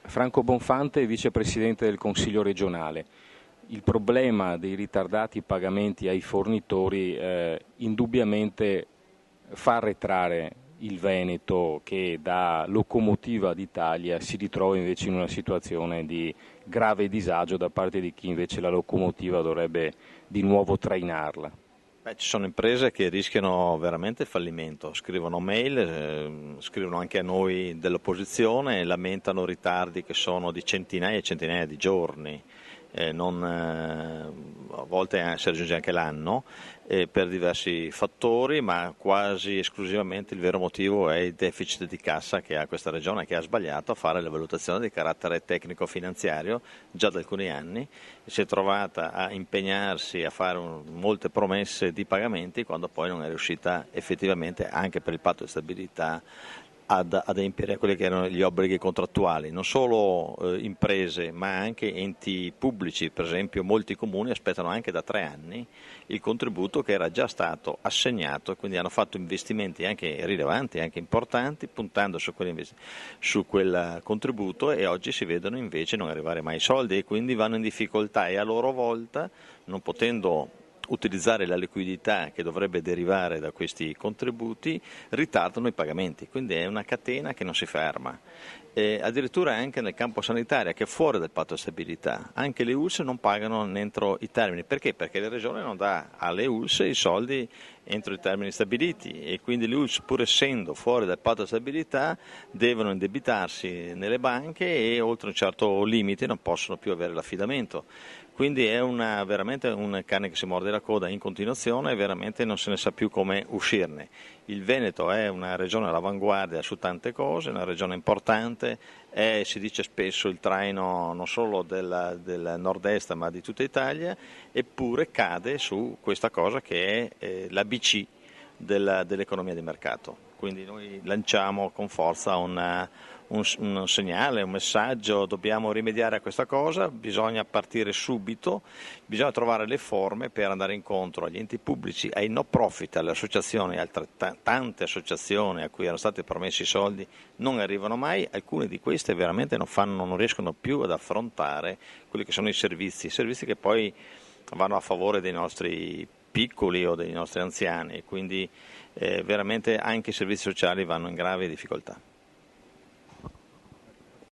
Franco Bonfante, vicepresidente del Consiglio regionale. Il problema dei ritardati pagamenti ai fornitori indubbiamente fa arretrare il Veneto, che da locomotiva d'Italia si ritrova invece in una situazione di grave disagio da parte di chi invece la locomotiva dovrebbe di nuovo trainarla. Ci sono imprese che rischiano veramente il fallimento, scrivono mail, scrivono anche a noi dell'opposizione, lamentano ritardi che sono di centinaia e centinaia di giorni, a volte si raggiunge anche l'anno per diversi fattori, ma quasi esclusivamente il vero motivo è il deficit di cassa che ha questa regione, che ha sbagliato a fare la valutazione di carattere tecnico-finanziario già da alcuni anni, e si è trovata a impegnarsi a fare molte promesse di pagamenti quando poi non è riuscita effettivamente, anche per il patto di stabilità, ad adempiere a quelli che erano gli obblighi contrattuali. Non solo imprese ma anche enti pubblici, per esempio molti comuni aspettano anche da 3 anni il contributo che era già stato assegnato, e quindi hanno fatto investimenti anche rilevanti, anche importanti, puntando su quel contributo, e oggi si vedono invece non arrivare mai i soldi e quindi vanno in difficoltà, e a loro volta, non potendo utilizzare la liquidità che dovrebbe derivare da questi contributi, ritardano i pagamenti, quindi è una catena che non si ferma. Addirittura anche nel campo sanitario, che è fuori dal patto di stabilità, anche le ULSS non pagano entro i termini. Perché? Perché la Regione non dà alle ULSS i soldi entro i termini stabiliti, e quindi le ULSS, pur essendo fuori dal patto di stabilità, devono indebitarsi nelle banche e oltre un certo limite non possono più avere l'affidamento. Quindi è veramente un cane che si morde la coda in continuazione, e veramente non se ne sa più come uscirne. Il Veneto è una regione all'avanguardia su tante cose, una regione importante, si dice spesso il traino non solo del nord-est ma di tutta Italia, eppure cade su questa cosa che è l'ABC dell'economia di mercato. Quindi noi lanciamo con forza un segnale, un messaggio: dobbiamo rimediare a questa cosa, bisogna partire subito, bisogna trovare le forme per andare incontro agli enti pubblici, ai no profit, alle associazioni, tante associazioni a cui erano stati promessi i soldi non arrivano mai. Alcune di queste veramente non riescono più ad affrontare quelli che sono i servizi che poi vanno a favore dei nostri piccoli o dei nostri anziani, quindi veramente anche i servizi sociali vanno in grave difficoltà.